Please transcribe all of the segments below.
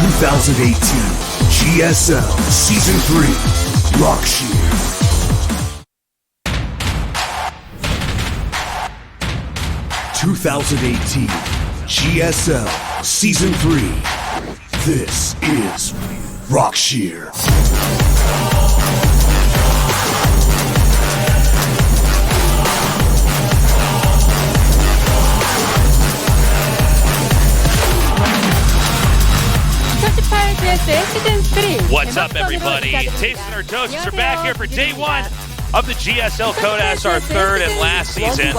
2018 GSL Season 3 Rockshear. (2018) GSL Season 3. This is Rockshear. GSL Season 3. What's up, everybody? Tasting our toasts are back here for day one of the GSL Codas, our third and last season.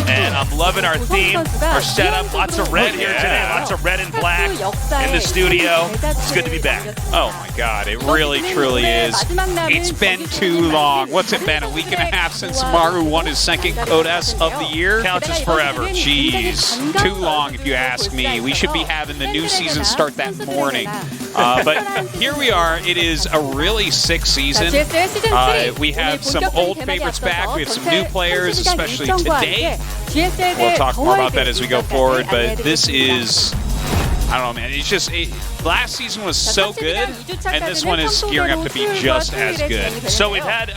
And I'm loving our theme, our setup. Lots of red here today, lots of red and black in the studio. It's good to be back. Oh my God, it really truly is. It's been too long. What's it been, a week and a half since Maru won his second Codas of the year? Counts as forever. Jeez, too long if you ask me. We should be having the new season start that morning. But here we are. It is a really sick season. We have some old favorites back. We have some new players, especially today. We'll talk more about that as we go forward, but this is, I don't know, man. It's just, last season was so good, and this one is gearing up to be just as good. So we've had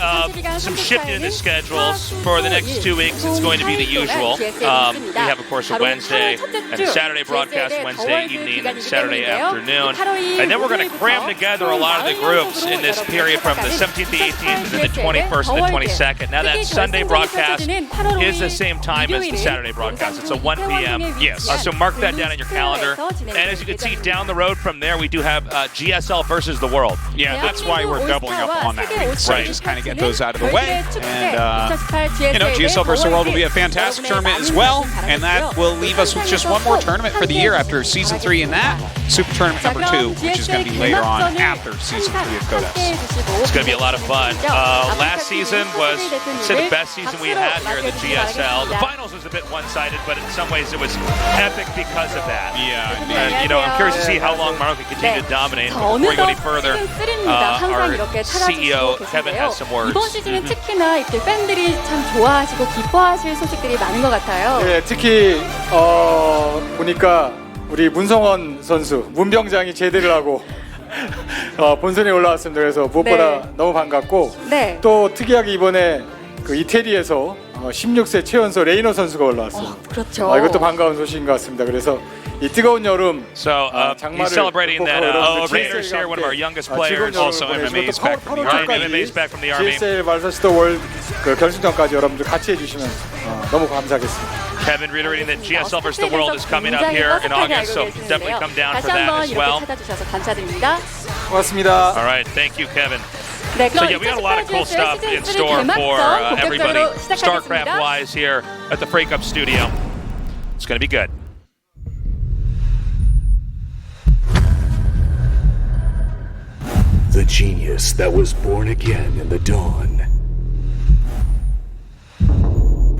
some shifting in the schedules. For the next 2 weeks, it's going to be the usual. We have, of course, a Wednesday and a Saturday broadcast, Wednesday evening and Saturday afternoon. And then we're going to cram together a lot of the groups in this period from the 17th, the 18th, and then the 21st and the 22nd. Now, that Sunday broadcast is the same time as the Saturday broadcast. It's a 1 p.m. Yes. So mark that down in your calendar. And as you can see down the road from there, we do have GSL versus the world. Yeah, that's why we're doubling up on that week. So just kind of get those out of the way. And, GSL versus the world will be a fantastic tournament as well. And that will leave us with just one more tournament for the year after Season 3 in that. Super Tournament number 2, which is going to be later on after Season 3 of Codas. It's going to be a lot of fun. Last season was, I'd say, the best season we had here in the GSL. The finals was a bit one-sided, but in some ways it was epic because of that. Yeah. And, I'm curious to see how long Maru can continue to dominate. Before we go any further, our CEO, Kevin, has some words. 이번 시즌은 특히나 이렇게 팬들이 참 좋아하시고 기뻐하실 소식들이 많은 것 같아요. 네, 특히 보니까 우리 문성원 선수, 문병장이 제대를 하고 본선에 올라왔습니다. 그래서 무엇보다 너무 반갑고 또 특이하게 이번에 그 이태리에서 16세 최연소 레이너 선수가 올라왔어요. 그렇죠. 이것도 반가운 소식인 것 같습니다. 그래서 이 뜨거운 여름 So he's celebrating that Reynor's here, one of our youngest players. Also MMA's back from the Army. MMA's back from the Army. GSL 발사스터 월드 그 결승전까지 여러분들 같이 해주시면 너무 감사하겠습니다. Kevin reiterating that GSL versus the world is coming up here in August, so definitely come down for that as well. 고맙습니다. All right, thank you, Kevin. So yeah, we got a lot of cool stuff in store for everybody, StarCraft-wise here at the Freight Cup studio. It's going to be good. The genius that was born again in the dawn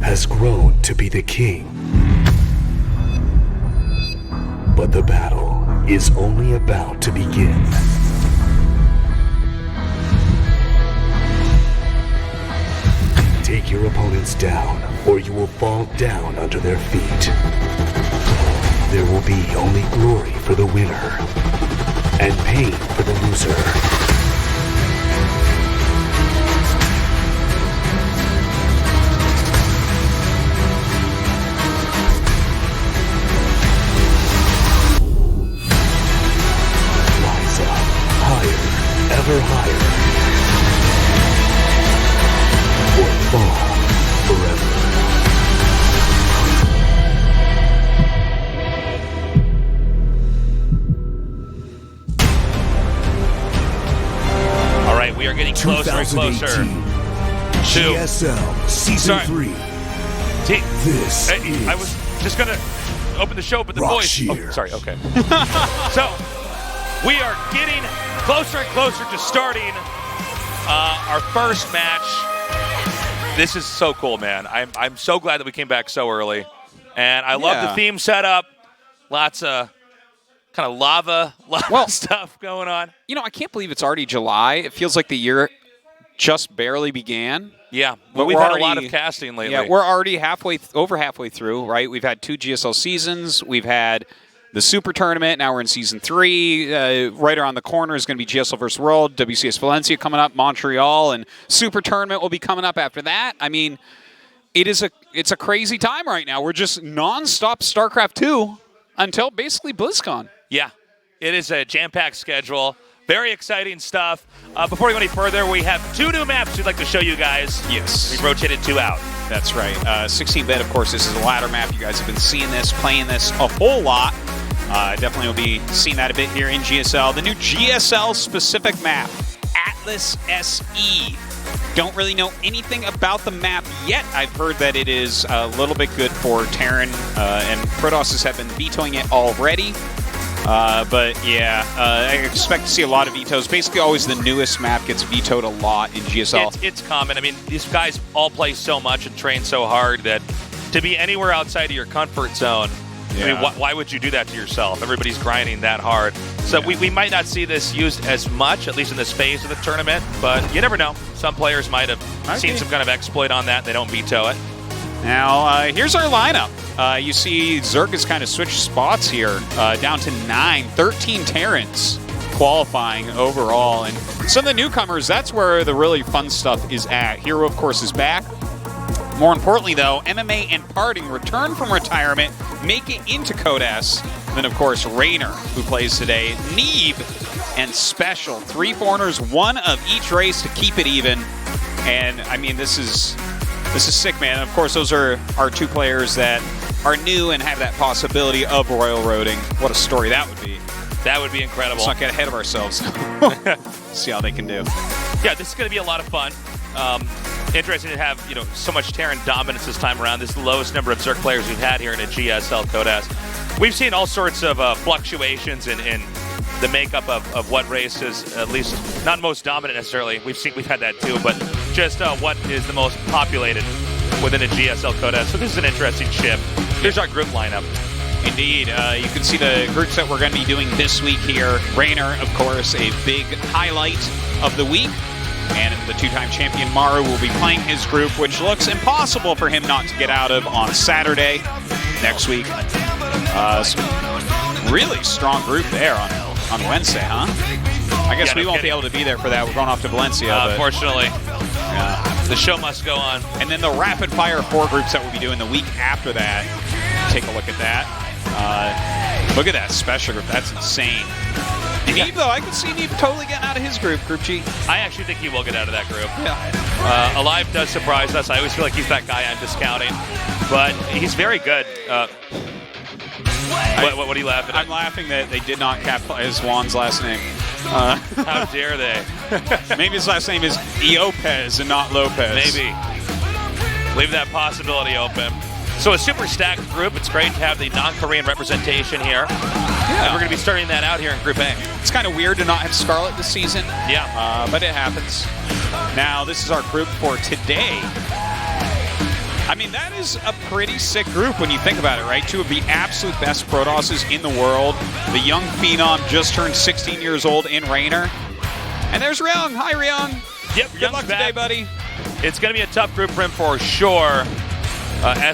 has grown to be the king. But the battle is only about to begin. Take your opponents down, or you will fall down under their feet. There will be only glory for the winner, and pain for the loser. Rise up, higher, ever higher. Or fall forever. All right, we are getting closer and closer to GSL Season 3. This is I was just going to open the show, but the voice... Oh, sorry, okay. So, we are getting closer and closer to starting our first match. This is so cool, man. I'm so glad that we came back so early. And I love the theme setup. Lots of kind of lava stuff going on. I can't believe it's already July. It feels like the year just barely began. Yeah, but we've had a lot of casting lately. Yeah, we're already over halfway through, right? We've had 2 GSL seasons. We've had the Super Tournament. Now we're in Season 3. Right around the corner is going to be GSL vs. World, WCS Valencia coming up, Montreal, and Super Tournament will be coming up after that. I mean, it's a crazy time right now. We're just nonstop StarCraft 2 until basically BlizzCon. Yeah, it is a jam-packed schedule. Very exciting stuff. Before we go any further, we have 2 new maps we'd like to show you guys. Yes. We've rotated 2 out. That's right. 16-bit, of course, this is a ladder map. You guys have been seeing this, playing this a whole lot. Definitely will be seeing that a bit here in GSL. The new GSL-specific map, Atlas SE. Don't really know anything about the map yet. I've heard that it is a little bit good for Terran, and Protosses have been vetoing it already. But yeah, I expect to see a lot of vetoes. Basically, always the newest map gets vetoed a lot in GSL. It's common. I mean, these guys all play so much and train so hard that to be anywhere outside of your comfort zone, yeah. I mean, why would you do that to yourself? Everybody's grinding that hard. So yeah. we might not see this used as much, at least in this phase of the tournament, but you never know. Some players might have seen some kind of exploit on that. They don't veto it. Now, here's our lineup. You see Zerg has kind of switched spots here, down to 9, 13 Terrans qualifying overall. And some of the newcomers, that's where the really fun stuff is at. Hero, of course, is back. More importantly, though, MMA and Parting return from retirement, make it into Code S. And then, of course, Reynor, who plays today, Neeb, and Special. 3 foreigners, 1 of each race to keep it even. And, I mean, this is sick, man. Of course, those are our 2 players that are new and have that possibility of royal roading. What a story that would be. That would be incredible. Let's not get ahead of ourselves. See how they can do. Yeah, this is going to be a lot of fun. Interesting to have so much Terran dominance this time around. This is the lowest number of Zerg players we've had here in a GSL Code S. We've seen all sorts of fluctuations in the makeup of what race is at least not most dominant necessarily. We've had that too, but just what is the most populated within a GSL Code S. So this is an interesting shift. Here's our group lineup. Indeed. You can see the groups that we're going to be doing this week here. Reynor, of course, a big highlight of the week. And the 2-time champion Maru will be playing his group, which looks impossible for him not to get out of on Saturday next week. Really strong group there on Wednesday, huh? I guess we won't be able to be there for that. We're going off to Valencia. Unfortunately. Yeah. The show must go on. And then the rapid-fire 4 groups that we'll be doing the week after that. Take a look at that. Look at that special group. That's insane. Neeb, though, I can see Neeb totally getting out of his group, Group G. I actually think he will get out of that group. Yeah. Alive does surprise us. I always feel like he's that guy I'm discounting. But he's very good. What are you laughing at? I'm laughing that they did not capitalize Juan's last name. How dare they? Maybe his last name is Iopez and not Lopez. Maybe. Leave that possibility open. So a super stacked group. It's great to have the non-Korean representation here. Yeah. And we're going to be starting that out here in Group A. It's kind of weird to not have Scarlet this season. Yeah. But it happens. Now, this is our group for today. I mean, that is a pretty sick group when you think about it, right? 2 of the absolute best Protosses in the world. The young phenom just turned 16 years old in Reynor. And there's Ryung. Hi, Ryung. Yep, good luck today, buddy. It's going to be a tough group for him for sure.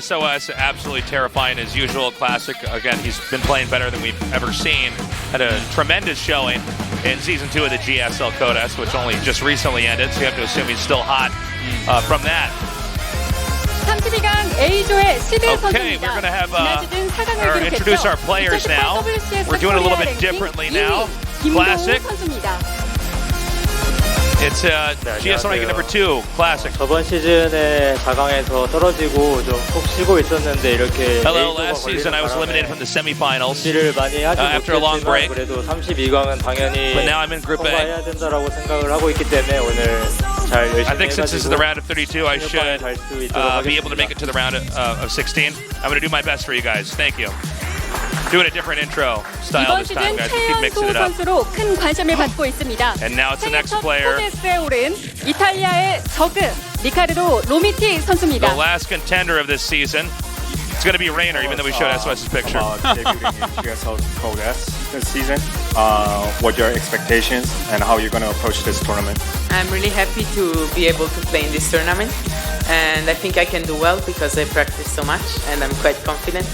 SOS, absolutely terrifying as usual. Classic. Again, he's been playing better than we've ever seen. Had a tremendous showing in Season 2 of the GSL Code S, which only just recently ended, so you have to assume he's still hot from that. 32강 A조의 시드 Okay, we're going to have introduce our players now. We're doing it a little bit differently now. Classic. It's GSL ranking number 2, Classic. 저번 시즌에 4강에서 떨어지고 좀 푹 쉬고 있었는데 이렇게 Hello, last season I was eliminated from the semifinals 많이 하지 after a long break. 그래도 32강은 당연히 But now I'm in Group A. 통과해야 된다라고 생각을 하고 있기 때문에 오늘 잘 열심히 I think since this is the 해가지고 round of 32, I should be able to make it to the round of 16. I'm going to do my best for you guys. Thank you. Doing a different intro style this time, guys. We keep mixing it up. 선수로 큰 관심을 받고 있습니다. And now it's the next player. 코데스에 오른 이탈리아의 저그 리카르도 로미티 선수입니다. The last contender of this season. It's going to be Reynor, even though we showed SOS's picture. Debuting in GSL Code S this season. What are your expectations and how you're going to approach this tournament? I'm really happy to be able to play in this tournament, and I think I can do well because I practice so much and I'm quite confident.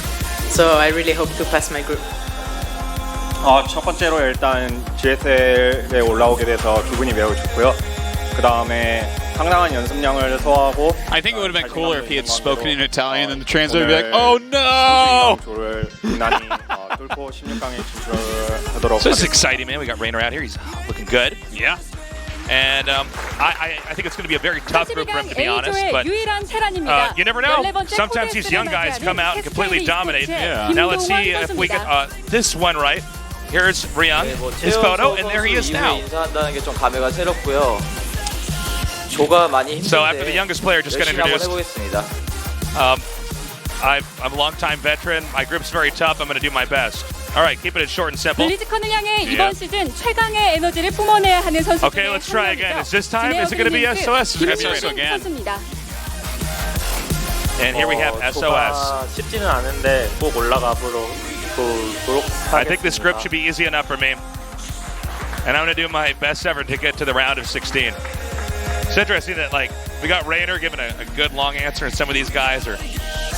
So I really hope to pass my group. 첫 번째로 일단 GSL에 올라오게 돼서 기분이 매우 좋고요. 그 다음에 상당한 연습량을 소화하고. I think it would have been cooler if he had spoken in Italian and the translator would be like, "Oh no!" 조를 유난히 뚫고 16강에 진출을 하도록. So this is exciting, man. We got Reynor out here. He's looking good. Yeah. And I think it's going to be a very tough group for him, to be honest. But you never know. Sometimes these young guys come out and completely dominate. Yeah. Now let's see if we get this one right. Here's Ryung, his photo, and there he is now. 인사한다는 게 좀 감회가 새롭고요. 조가 많이 힘든데 So after the youngest player just got 열심히 한번 introduced, 해보겠습니다. I'm a long-time veteran. My group's very tough. I'm going to do my best. All right, keep it short and simple. 블리즈컨을 향해 이번 시즌 최강의 에너지를 뿜어내야 하는 선수들의 Okay, let's try again. Is this time? 진에어 Is it going to be SOS? Is it going to be 김민준 again? 선수입니다. And here we have SOS. 쉽지는 않은데 꼭 올라가 보도록 I think this group should be easy enough for me. And I'm going to do my best effort to get to the round of 16. It's interesting that we got Reynor giving a good long answer, and some of these guys are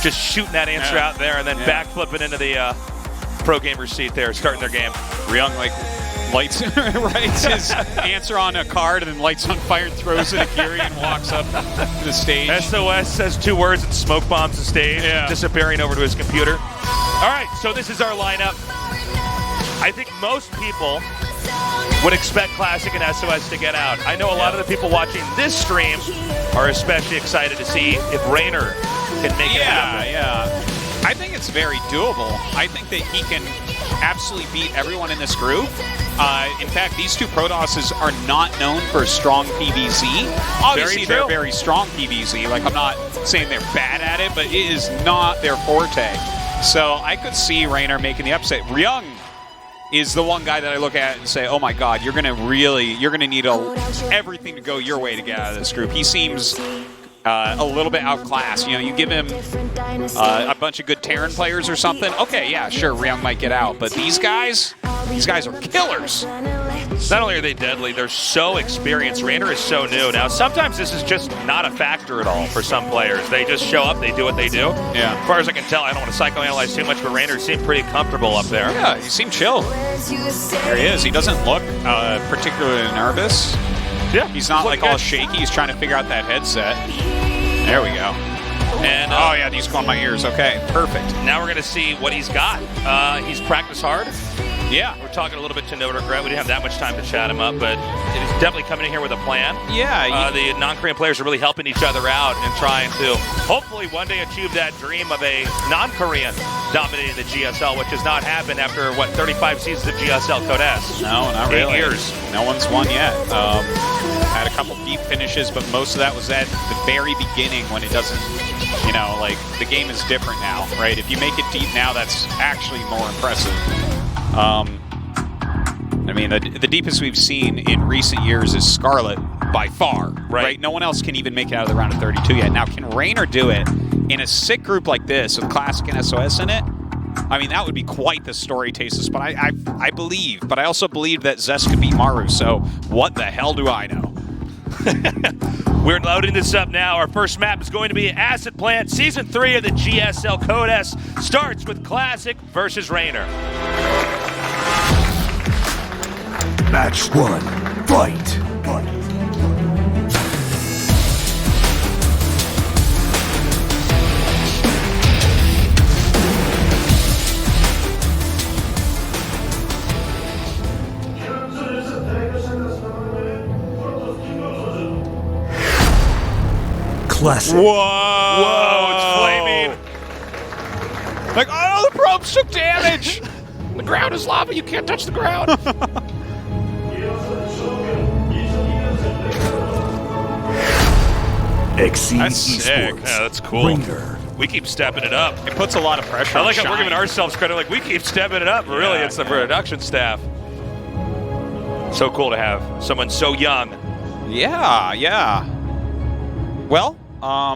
just shooting that answer out there and then backflipping into the pro gamer seat there, starting their game. Ryung writes his answer on a card and then lights on fire and throws it at Gary and walks up to the stage. SOS says 2 words and smoke bombs the stage, disappearing over to his computer. All right, so this is our lineup. I think most people would expect Classic and SOS to get out. I know a lot of the people watching this stream are especially excited to see if Reynor can make it happen. Yeah. I think it's very doable. I think that he can absolutely beat everyone in this group. In fact, these two Protosses are not known for strong PvZ. Obviously, they're very strong PvZ. I'm not saying they're bad at it, but it is not their forte. So I could see Reynor making the upset. Ryung is the one guy that I look at and say, oh my God, you're gonna need everything to go your way to get out of this group. He seems a little bit outclassed. You give him a bunch of good Terran players or something. Okay, yeah, sure, Ryung might get out, but these guys are killers. Not only are they deadly, they're so experienced. Reynor is so new. Now, sometimes this is just not a factor at all for some players. They just show up, they do what they do. Yeah. As far as I can tell, I don't want to psychoanalyze too much, but Reynor seemed pretty comfortable up there. Yeah, he seemed chill. There he is. He doesn't look particularly nervous. Yeah. He's not all shaky. He's trying to figure out that headset. There we go. And oh yeah, these go on my ears. Okay, perfect. Now we're going to see what he's got. He's practiced hard. Yeah. We're talking a little bit to no regret. We didn't have that much time to chat him up, but he's definitely coming in here with a plan. Yeah. The non-Korean players are really helping each other out and trying to hopefully one day achieve that dream of a non-Korean dominating the GSL, which has not happened after, 35 seasons of GSL Code S? No, not really. 8 years. No one's won yet. Had a couple deep finishes, but most of that was at the very beginning when it doesn't, the game is different now, right? If you make it deep now, that's actually more impressive. The deepest we've seen in recent years is Scarlet by far, right? No one else can even make it out of the round of 32 yet. Now, can Reynor do it in a sick group like this with Classic and SOS in it? That would be quite the story, Tasis. But I believe, but I also believe that Zest could beat Maru. So what the hell do I know? We're loading this up now. Our first map is going to be Acid Plant. Season 3 of the GSL Code S starts with Classic versus Reynor. Match 1, fight! Classic. Whoa, it's flaming. Oh, the probes took damage. The ground is lava. You can't touch the ground. Exceed That's sick. Esports. Yeah, that's cool. Reynor. We keep stepping it up. It puts a lot of pressure I on like how we're Shine. giving ourselves credit. We keep stepping it up. But really, it's the production staff. So cool to have someone so young. Yeah. Well, I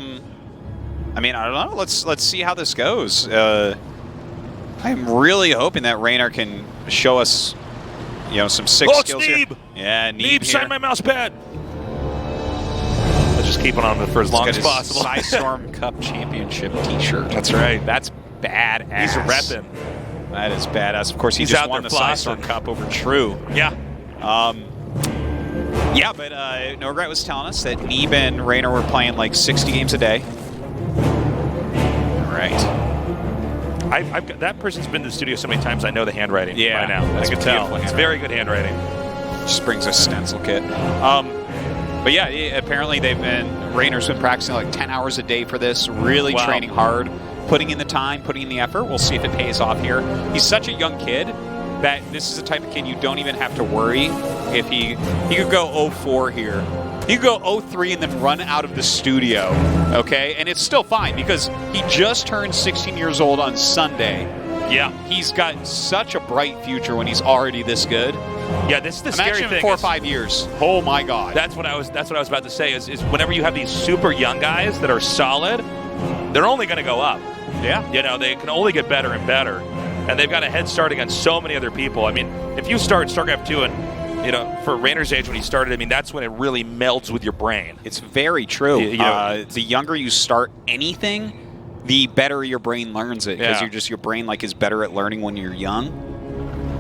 don't know. Let's see how this goes. I'm really hoping that Reynor can show us, some sick skills here. Yeah, Neeb sign my mouse pad. Let's just keep it on for as long as possible. Psystorm Cup Championship T-shirt. That's right. That's badass. He's a reppin'. That is badass. Of course, he He's just out won there the Psystorm flossing. Cup over True. Yeah. Yeah, but No Regret was telling us that Neeb and Reynor were playing like 60 games a day. All right. I've got, that person's been to the studio so many times, I know the handwriting Yeah, by now. that's I can tell. beautiful It's very good handwriting. Just brings a stencil kit. But yeah, apparently Raynor's been practicing like 10 hours a day for this, really Wow. training hard, putting in the time, putting in the effort. We'll see if it pays off here. He's such a young kid that this is the type of kid you don't even have to worry if he could go 0-4 here. He could go 0-3 and then run out of the studio, okay? And it's still fine because he just turned 16 years old on Sunday. Yeah. He's got such a bright future when he's already this good. Yeah, this is the Imagine scary in thing. 4 or is- 5 years. Oh my God. That's what I was about to say is whenever you have these super young guys that are solid, they're only going to go up. Yeah. You know, they can only get better and better. And they've got a head start against so many other people. I mean, if you start StarCraft 2 and, you know, for Raynor's age when he started, I mean, that's when it really melds with your brain. It's very true. You know, the younger you start anything, the better your brain learns it because Yeah. your brain like is better at learning when you're young.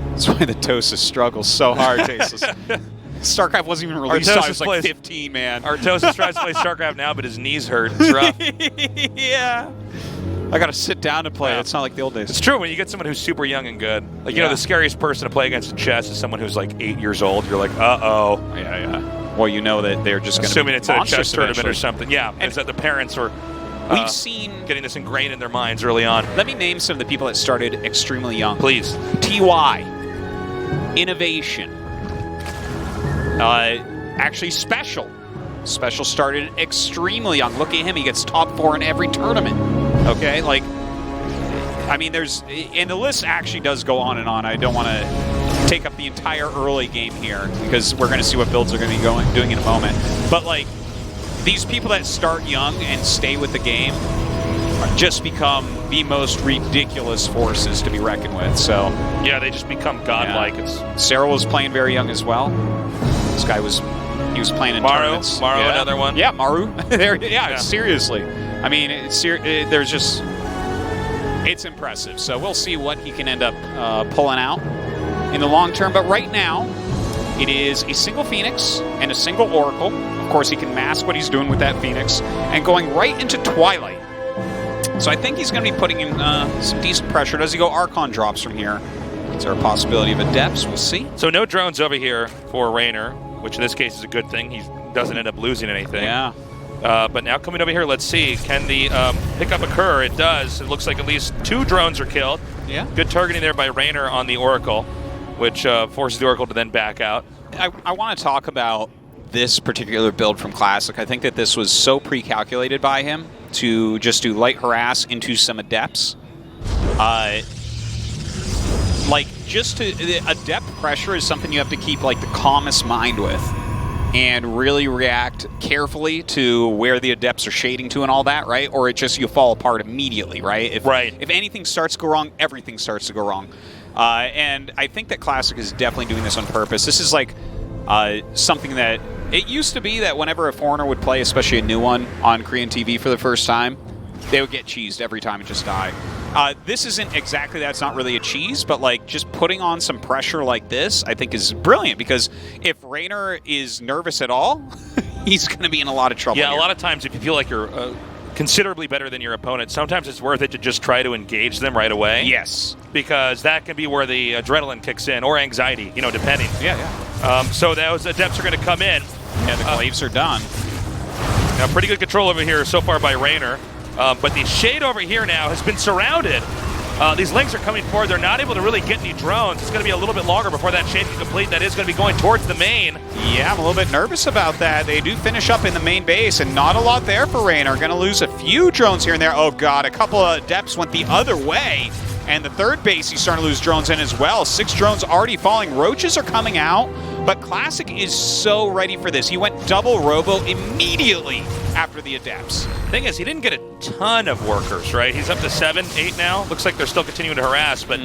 That's why the Tosis struggles so hard, Tasteless. StarCraft wasn't even released until I was like 15, man. Artosis tries to play StarCraft now, but his knees hurt. It's rough. Yeah. I got to sit down to play. Yeah. It's not like the old days. It's true when you get someone who's super young and good. Like, you know, the scariest person to play against in chess is someone who's like 8 years old. You're like, uh-oh. Yeah. Well, you know that they're just going to be Assuming it's a chess tournament eventually. or something. Yeah, And is that the parents are We've seen... getting this ingrained in their minds early on. Let me name some of the people that started extremely young. Please. TY. Innovation. Actually, Special. Special started extremely young. Look at him. He gets top 4 in every tournament. Okay? Like, I mean, and the list actually does go on and on. I don't want to take up the entire early game here because we're going to see what builds are going to be doing in a moment. But, like, these people that start young and stay with the game just become the most ridiculous forces to be reckoned with. So Yeah, they just become godlike. yeah. Sarah was playing very young as well. This guy was playing in tournaments. Maru, Yeah. another one. Yeah, Maru. Yeah, seriously. I mean, it's impressive. So we'll see what he can end up pulling out in the long term. But right now, it is a single Phoenix and a single Oracle. Of course, he can mask what he's doing with that Phoenix and going right into Twilight. So I think he's going to be putting in some decent pressure. Does he go Archon drops from here? Is there a possibility of Adepts? We'll see. So no drones over here for Reynor, which in this case is a good thing. He doesn't end up losing anything. Yeah. But now coming over here, let's see. Can the pickup occur? It does. It looks like at least 2 drones are killed. Yeah. Good targeting there by Reynor on the Oracle, which forces the Oracle to then back out. I want to talk about this particular build from Classic. I think that this was so pre-calculated by him to just do light harass into some Adepts. Adept pressure is something you have to keep like the calmest mind with and really react carefully to where the Adepts are shading to and all that, right? Or you fall apart immediately, right? If anything starts to go wrong, everything starts to go wrong. And I think that Classic is definitely doing this on purpose. This is like something that it used to be that whenever a foreigner would play, especially a new one on Korean TV for the first time, they would get cheesed every time and just die. This isn't exactly that. It's not really a cheese, but like just putting on some pressure like this, I think is brilliant because if Reynor is nervous at all, he's going to be in a lot of trouble. Yeah, here. a lot of times if you feel like you're considerably better than your opponent, sometimes it's worth it to just try to engage them right away. Yes. Because that can be where the adrenaline kicks in, or anxiety, you know, depending. Yeah. So those Adepts are going to come in. Yeah, the Glaives are done. Now, pretty good control over here so far by Reynor. But the Shade over here now has been surrounded. These Lynx are coming forward. They're not able to really get any drones. It's going to be a little bit longer before that Shade can complete. That is going to be going towards the main. Yeah, I'm a little bit nervous about that. They do finish up in the main base, and not a lot there for Reynor. Going to lose a few drones here and there. Oh, God, a couple of Adepts went the other way. And the third base, he's starting to lose drones in as well. 6 drones already falling. Roaches are coming out, but Classic is so ready for this. He went double Robo immediately after the Adepts. Thing is, he didn't get a ton of workers, right? He's up to 7, 8 now. Looks like they're still continuing to harass, but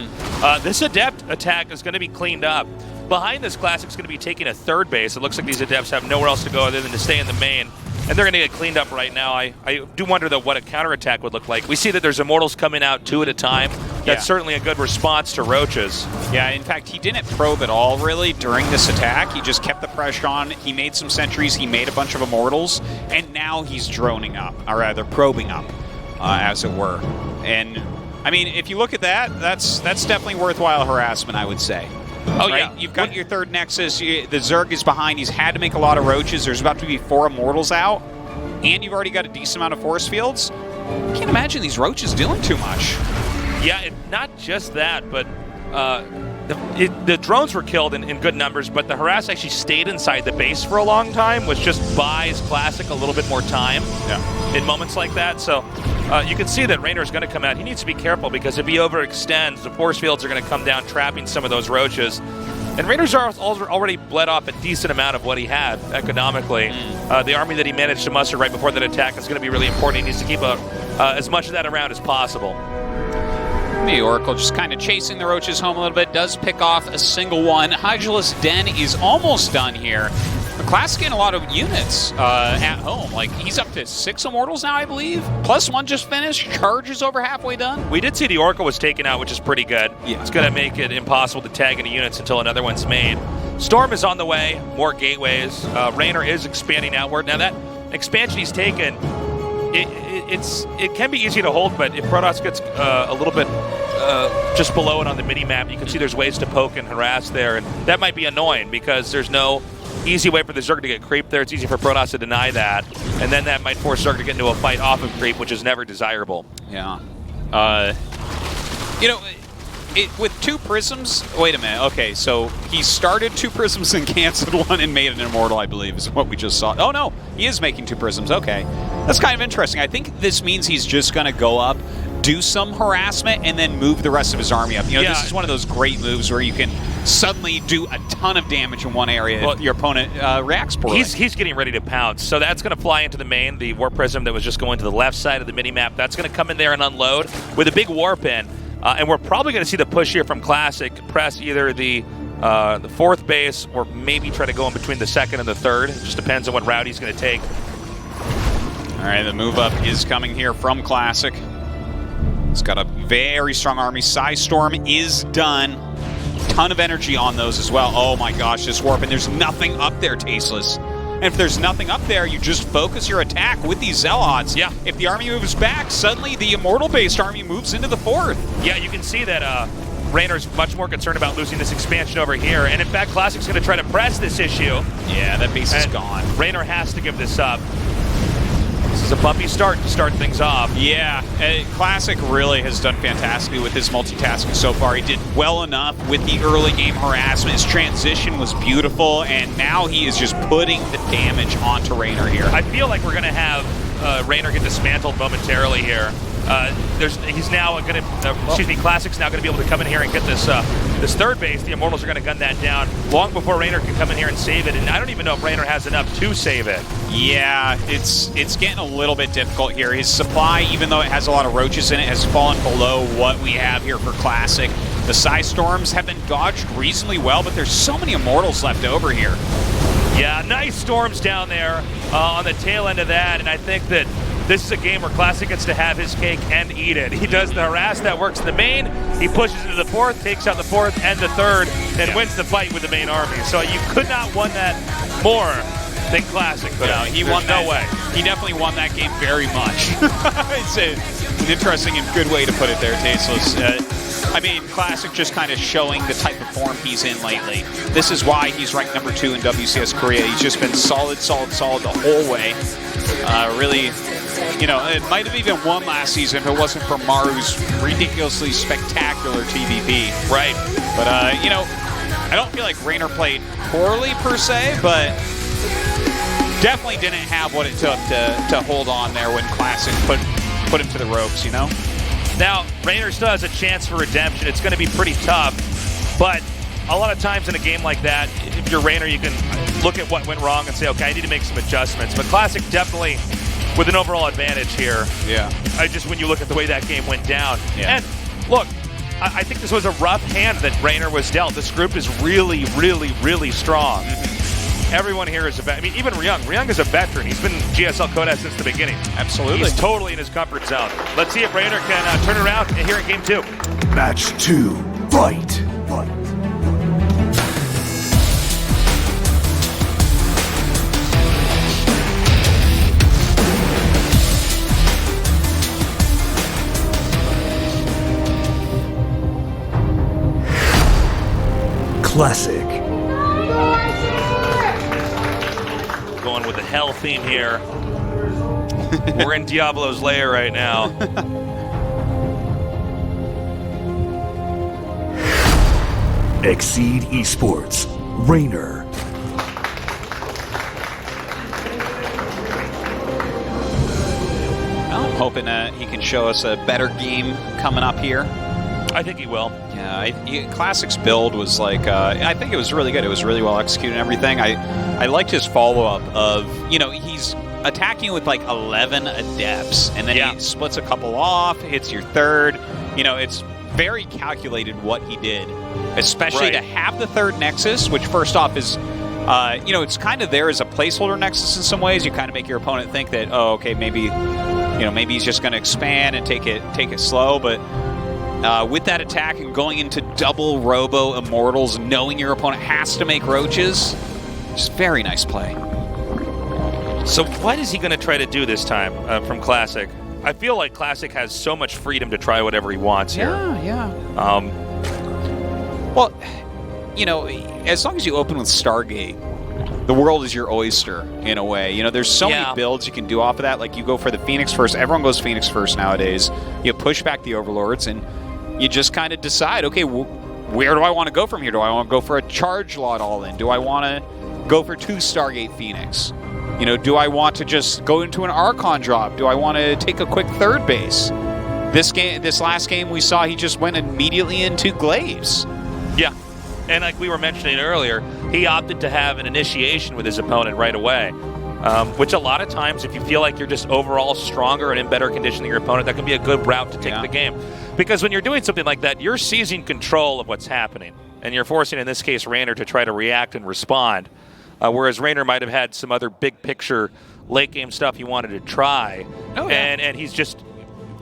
this Adept attack is going to be cleaned up. Behind this, Classic's going to be taking a third base. It looks like these Adepts have nowhere else to go other than to stay in the main. And they're going to get cleaned up right now. I do wonder, though, what a counterattack would look like. We see that there's Immortals coming out 2 at a time. That's certainly a good response to roaches. Yeah, in fact, he didn't probe at all, really, during this attack. He just kept the pressure on. He made some sentries. He made a bunch of immortals. And now he's droning up, or rather probing up, as it were. And, I mean, if you look at that, that's definitely worthwhile harassment, I would say. Oh, right? yeah. You've got your third Nexus. The Zerg is behind. He's had to make a lot of roaches. There's about to be 4 immortals out. And you've already got a decent amount of force fields. I can't imagine these roaches doing too much. Yeah, not just that, but the drones were killed in good numbers, but the harass actually stayed inside the base for a long time, which just buys Classic a little bit more time in moments like that. So you can see that Reynor is going to come out. He needs to be careful because if he overextends, the force fields are going to come down, trapping some of those roaches. And Reynor's already bled off a decent amount of what he had economically. The army that he managed to muster right before that attack is going to be really important. He needs to keep as much of that around as possible. The Oracle just kind of chasing the roaches home a little bit, does pick off a single one. Hydulous Den is almost done here. Classic getting a lot of units at home. Like, he's up to 6 immortals now, I believe. Plus 1 just finished. Charge is over halfway done. We did see the Oracle was taken out, which is pretty good. Yeah. It's going to make it impossible to tag any units until another one's made. Storm is on the way. More gateways. Reynor is expanding outward. Now, that expansion he's taken, it can be easy to hold, but if Protoss gets a little bit just below it on the mini-map, you can see there's ways to poke and harass there, and that might be annoying because there's no easy way for the Zerg to get creep there. It's easy for Protoss to deny that, and then that might force Zerg to get into a fight off of creep, which is never desirable. Yeah. You know, with 2 prisms, wait a minute, okay, so he started 2 prisms and canceled 1 and made an immortal, I believe, is what we just saw. Oh no, he is making 2 prisms, okay. That's kind of interesting. I think this means he's just going to go up, do some harassment, and then move the rest of his army up. You know, this is one of those great moves where you can suddenly do a ton of damage in one area if your opponent reacts poorly. He's getting ready to pounce, so that's going to fly into the main. The Warp Prism that was just going to the left side of the mini-map, that's going to come in there and unload with a big Warp in. And we're probably going to see the push here from Classic press either the 4th base or maybe try to go in between the 2nd and the 3rd. It just depends on what route he's going to take. All right, the move up is coming here from Classic. It's got a very strong army. Storm is done. Ton of energy on those as well. Oh my gosh, this warp, and there's nothing up there, Tasteless. And if there's nothing up there, you just focus your attack with these Zealots. Yeah. If the army moves back, suddenly the Immortal-based army moves into the 4th. Yeah, you can see that Reynor's much more concerned about losing this expansion over here. And in fact, Classic's going to try to press this issue. Yeah, that base is gone. Reynor has to give this up. This is a bumpy start to start things off. Yeah, Classic really has done fantastically with his multitasking so far. He did well enough with the early game harassment. His transition was beautiful, and now he is just putting the damage onto Reynor here. I feel like we're going to have Reynor get dismantled momentarily here. He's now going to, Classic's now going to be able to come in here and get this 3rd base. The Immortals are going to gun that down long before Reynor can come in here and save it. And I don't even know if Reynor has enough to save it. Yeah, it's getting a little bit difficult here. His supply, even though it has a lot of roaches in it, has fallen below what we have here for Classic. The Psy Storms have been dodged reasonably well, but there's so many Immortals left over here. Yeah, nice storms down there on the tail end of that, and I think that this is a game where Classic gets to have his cake and eat it. He does the harass that works in the main, he pushes into the 4th, takes out the 4th and the 3rd, and wins the fight with the main army. So you could not won that more than Classic. But no, he won no way. He definitely won that game very much. It's an interesting and good way to put it there, Tasteless. I mean, Classic just kind of showing the type of form he's in lately. This is why he's ranked number 2 in WCS Korea. He's just been solid the whole way. Really, you know, it might have even won last season if it wasn't for Maru's ridiculously spectacular TVP. Right. But, you know, I don't feel like Reynor played poorly per se, but definitely didn't have what it took to hold on there when Classic put him to the ropes, you know? Now, Reynor still has a chance for redemption. It's going to be pretty tough, but a lot of times in a game like that, if you're Reynor, you can look at what went wrong and say, okay, I need to make some adjustments. But Classic definitely with an overall advantage here. Yeah. When you look at the way that game went down. Yeah. And look, I think this was a rough hand that Reynor was dealt. This group is really, really, really strong. everyone here is a veteran. I mean, even Ryung. Ryung is a veteran. He's been GSL Kodak since the beginning. Absolutely. He's totally in his comfort zone. Let's see if Reynor can turn around here in game 2. Match 2, fight. Classic. Going with the hell theme here. We're in Diablo's lair right now. Exceed Esports, Reynor. Well, I'm hoping he can show us a better game coming up here. I think he will. Yeah, Classic's build was like, I think it was really good. It was really well executed and everything. I liked his follow-up of, you know, he's attacking with like 11 adepts, and then he splits a couple off, hits your third. You know, it's very calculated what he did, especially to have the third Nexus, which first off is, you know, it's kind of there as a placeholder Nexus in some ways. You kind of make your opponent think that, oh, okay, maybe, you know, maybe he's just going to expand and take it slow, but with that attack and going into double Robo Immortals, knowing your opponent has to make roaches, just very nice play. So what is he going to try to do this time from Classic? I feel like Classic has so much freedom to try whatever he wants here. Yeah. Well, you know, as long as you open with Stargate, the world is your oyster in a way. You know, there's so many builds you can do off of that. Like you go for the Phoenix first. Everyone goes Phoenix first nowadays. You push back the Overlords, and you just kind of decide, okay, where do I want to go from here? Do I want to go for a charge lot all in? Do I want to go for 2 Stargate Phoenix? You know, do I want to just go into an Archon drop? Do I want to take a quick third base? This last game we saw, he just went immediately into Glaives. Yeah, and like we were mentioning earlier, he opted to have an initiation with his opponent right away, which a lot of times, if you feel like you're just overall stronger and in better condition than your opponent, that can be a good route to take the game. Because when you're doing something like that, you're seizing control of what's happening, and you're forcing, in this case, Reynor to try to react and respond. Whereas Reynor might have had some other big picture late game stuff he wanted to try, and he's just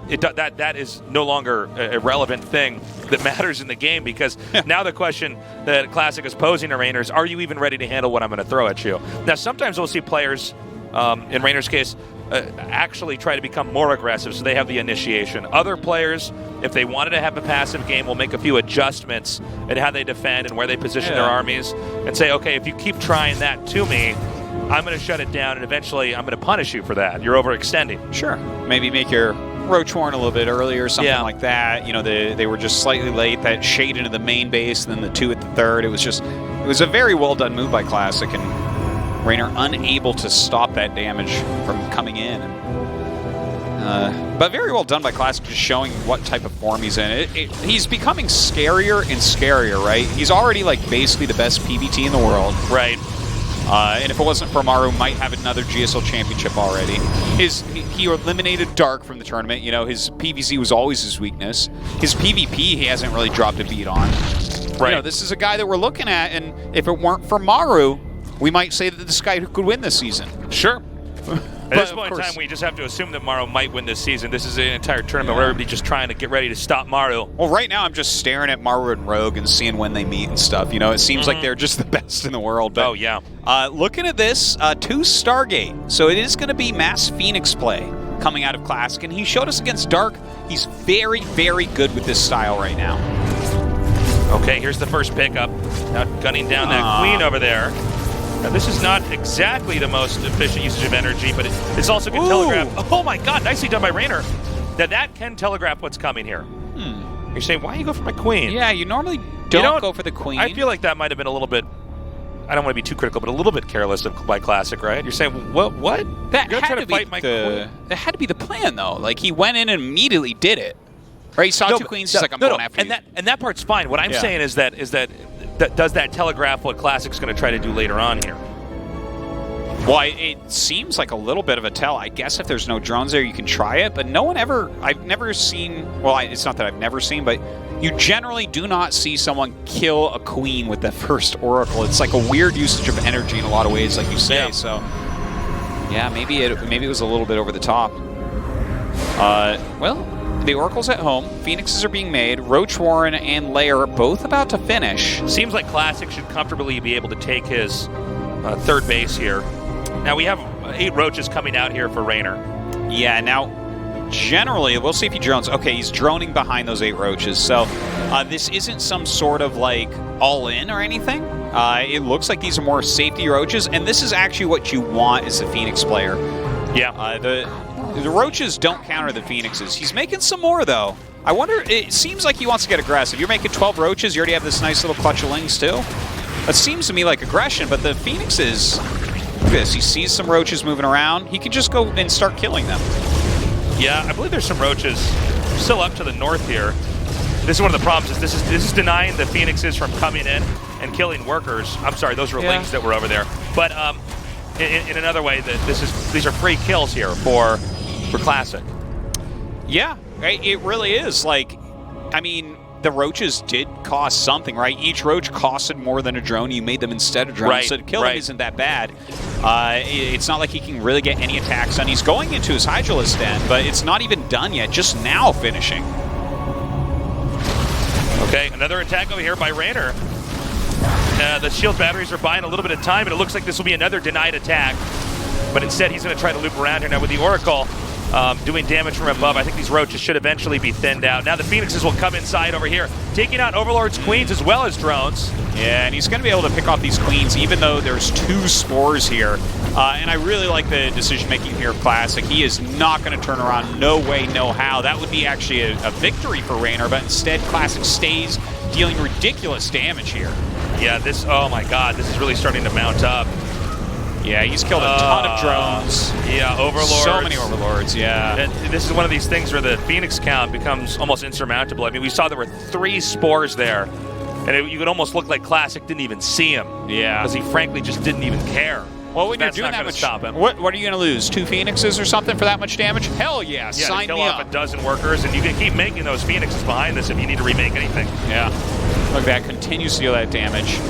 that is no longer a relevant thing that matters in the game, because now the question that Classic is posing to Reynor is, are you even ready to handle what I'm going to throw at you? Now sometimes we'll see players, in Reynor's case, actually try to become more aggressive, so they have the initiation. Other players, if they wanted to have a passive game, will make a few adjustments in how they defend and where they position their armies, and say, okay, if you keep trying that to me, I'm going to shut it down, and eventually I'm going to punish you for that. You're overextending. Sure. Maybe make your Roach Horn a little bit earlier, something like that. You know, they were just slightly late. That shade into the main base, and then the 2 at the third. It was a very well done move by Classic, and Reynor unable to stop that damage from coming in. But very well done by Classic, just showing what type of form he's in. He's becoming scarier and scarier, right? He's already like basically the best PvT in the world. Right. And if it wasn't for Maru, might have another GSL championship already. He eliminated Dark from the tournament. You know, his PvZ was always his weakness. His PvP, he hasn't really dropped a beat on. Right. You know, this is a guy that we're looking at, and if it weren't for Maru, we might say that this guy could win this season. Sure. At this point in time, we just have to assume that Maru might win this season. This is an entire tournament where everybody's just trying to get ready to stop Maru. Well, right now I'm just staring at Maru and Rogue and seeing when they meet and stuff. You know, it seems like they're just the best in the world. But, looking at this, 2 Stargate. So it is going to be Mass Phoenix play coming out of Classic. And he showed us against Dark. He's very, very good with this style right now. Okay, here's the first pickup. Now gunning down that Queen over there. Now, this is not exactly the most efficient usage of energy, but it's also can telegraph. Oh my God, nicely done by Reynor. Now that can telegraph what's coming here. You're saying, why you go for my Queen? Yeah, you normally don't go for the Queen. I feel like that might have been a little bit, I don't want to be too critical, but a little bit careless by Classic, right? You're saying, what? That You're had trying to fight my Queen? That had to be the plan, though. Like, he went in and immediately did it. Right? He saw 2 Queens, he's like, I'm going after you. And that part's fine. What I'm saying is that does that telegraph what Classic's going to try to do later on here? Well, it seems like a little bit of a tell. I guess if there's no drones there, you can try it, but no one ever, I've never seen, well, it's not that I've never seen, but You generally do not see someone kill a queen with the first Oracle. It's like a weird usage of energy in a lot of ways, like you say. Yeah. So, yeah, maybe it was a little bit over the top. Well, the Oracle's at home. Phoenixes are being made. Roach Warren and Lair are both about to finish. Seems like Classic should comfortably be able to take his third base here. Now we have 8 Roaches coming out here for Reynor. Yeah, now generally, we'll see if he drones. Okay, he's droning behind those 8 Roaches. So this isn't some sort of like all-in or anything. It looks like these are more safety Roaches, and this is actually what you want as a Phoenix player. Yeah. The Roaches don't counter the Phoenixes. He's making some more, though. I wonder, it seems like he wants to get aggressive. You're making 12 Roaches, you already have this nice little clutch of Lings, too. That seems to me like aggression, but the Phoenixes, look at this, he sees some Roaches moving around. He could just go and start killing them. Yeah, I believe there's some Roaches still up to the north here. This is one of the problems, is this is denying the Phoenixes from coming in and killing workers. I'm sorry, those were Lings that were over there. But in another way, these are free kills here for Classic. Yeah, it really is. Like, I mean, the Roaches did cost something, right? Each Roach costed more than a drone. You made them instead of drones, right, so to kill him isn't that bad. It's not like he can really get any attacks done. He's going into his Hydralisk Den, but it's not even done yet, just now finishing. Okay, another attack over here by Reynor. The shield batteries are buying a little bit of time, and it looks like this will be another denied attack. But instead, he's going to try to loop around here now with the Oracle. Doing damage from above. I think these Roaches should eventually be thinned out. Now the Phoenixes will come inside over here, taking out Overlord's Queens as well as drones. Yeah, and he's going to be able to pick off these Queens even though there's 2 Spores here. And I really like the decision-making here of Classic. He is not going to turn around. No way, no how. That would be actually a victory for Reynor, but instead Classic stays dealing ridiculous damage here. Yeah, oh my god, this is really starting to mount up. Yeah, he's killed a ton of drones. Yeah, Overlords. So many Overlords, yeah. And this is one of these things where the Phoenix count becomes almost insurmountable. I mean, we saw there were 3 Spores there, and you could almost look like Classic didn't even see him. Yeah. Because he frankly just didn't even care. Well, when you're doing that much, stop him. What are you going to lose? 2 Phoenixes or something for that much damage? Hell yeah, sign kill me off up. a dozen workers, and you can keep making those Phoenixes behind this if you need to remake anything. Yeah. Look at that, continues to deal that damage.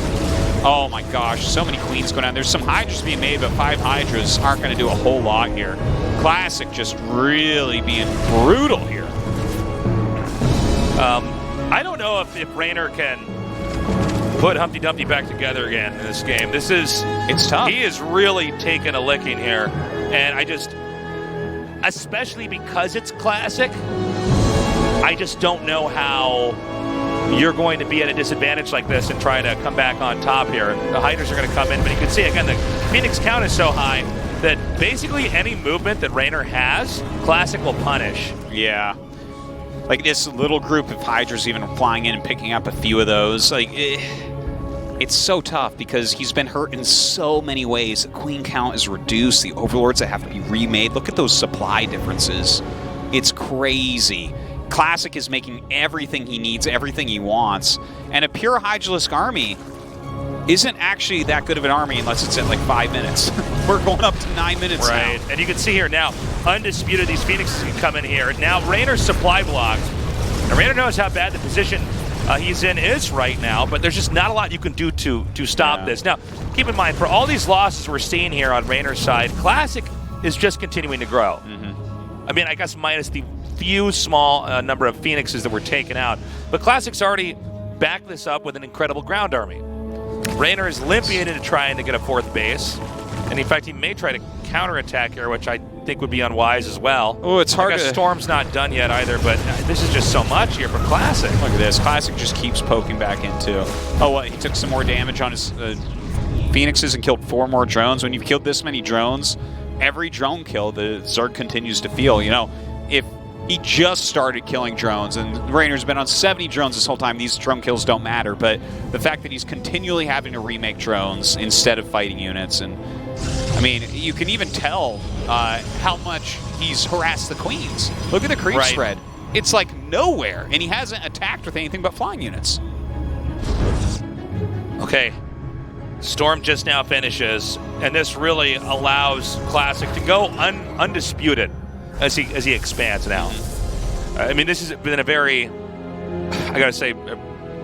Oh my gosh, so many Queens going on. There's some Hydras being made, but 5 Hydras aren't going to do a whole lot here. Classic just really being brutal here. I don't know if Reynor can put Humpty Dumpty back together again in this game. It's tough. He is really taking a licking here. And especially because it's Classic, I just don't know how you're going to be at a disadvantage like this and try to come back on top here. The Hydras are going to come in, but you can see, again, the Phoenix count is so high that basically any movement that Reynor has, Classic will punish. Yeah. Like this little group of Hydras even flying in and picking up a few of those. Like, it's so tough because he's been hurt in so many ways. The Queen count is reduced. The Overlords that have to be remade. Look at those supply differences. It's crazy. Classic is making everything he needs, everything he wants. And a pure Hydralisk army isn't actually that good of an army unless it's at like 5 minutes. We're going up to 9 minutes now. And you can see here now, undisputed, these Phoenixes can come in here. Now Reynor's supply blocked. Now Reynor knows how bad the position he's in is right now, but there's just not a lot you can do to stop this. Now, keep in mind, for all these losses we're seeing here on Reynor's side, Classic is just continuing to grow. I mean, I guess minus the few small number of Phoenixes that were taken out. But Classic's already backed this up with an incredible ground army. Reynor is limping into trying to get a 4th base. And in fact, he may try to counterattack here, which I think would be unwise as well. Oh, it's hard. Storm's not done yet either, but this is just so much here from Classic. Look at this. Classic just keeps poking back into. Oh, what? He took some more damage on his Phoenixes and killed 4 more drones. When you've killed this many drones, every drone kill, the Zerg continues to feel. You know, if he just started killing drones, and Reynor's been on 70 drones this whole time. These drone kills don't matter, but the fact that he's continually having to remake drones instead of fighting units, and I mean, you can even tell how much he's harassed the Queens. Look at the creep spread. It's like nowhere, and he hasn't attacked with anything but flying units. Okay, Storm just now finishes, and this really allows Classic to go undisputed as he expands now. I mean, this has been a very I gotta say,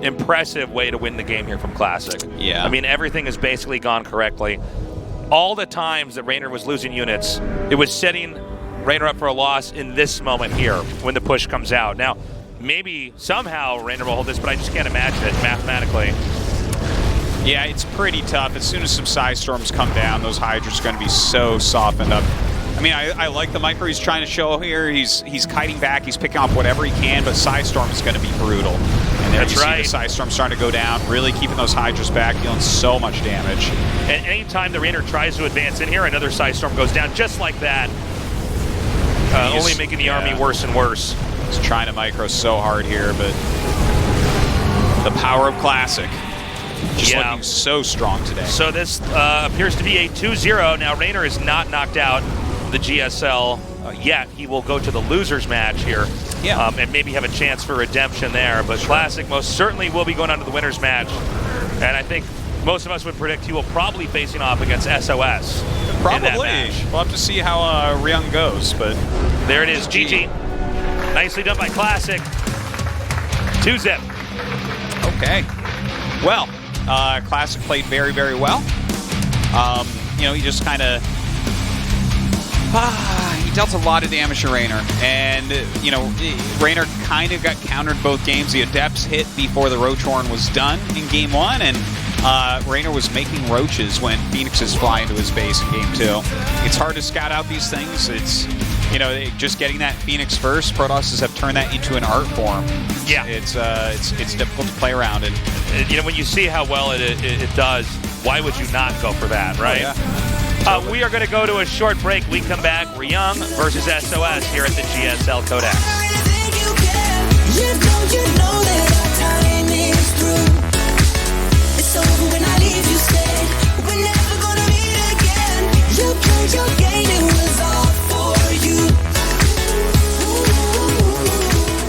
impressive way to win the game here from Classic. Yeah. I mean, everything has basically gone correctly. All the times that Reynor was losing units, it was setting Reynor up for a loss in this moment here when the push comes out. Now, maybe somehow Reynor will hold this, but I just can't imagine it mathematically. Yeah, it's pretty tough. As soon as some Psy Storms come down, those Hydras are going to be so softened up. I mean, I like the micro he's trying to show here. He's kiting back. He's picking off whatever he can, but Psy Storm is going to be brutal. And there you see the Psy Storm starting to go down, really keeping those Hydras back, dealing so much damage. And anytime the Reynor tries to advance in here, another Psy Storm goes down just like that. Only making the army worse and worse. He's trying to micro so hard here, but the power of Classic. Just looking so strong today. So this appears to be a 2-0. Now, Reynor is not knocked out of the GSL yet. He will go to the losers match here and maybe have a chance for redemption there. But Classic most certainly will be going on to the winners match. And I think most of us would predict he will probably facing off against SOS. Probably. We'll have to see how Ryung goes. But there it is. GG. Nicely done by Classic. 2-zip. Okay. Well, Classic played very, very well. You know, he just kind of he dealt a lot of damage to Reynor, and you know, Reynor kind of got countered both games. The Adepts hit before the Roach Horn was done in Game 1, and Reynor was making roaches when Phoenixes fly into his base in Game 2. It's hard to scout out these things. It's, you know, just getting that Phoenix first. Protosses have turned that into an art form. Yeah, it's difficult to play around, and you know, when you see how well it does, why would you not go for that, right? Oh, yeah. We are going to go to a short break. We come back. Ryung versus SOS here at the GSL Codex. You know that our time is through. It's over when I leave, you said we're never gonna meet again. You played your game.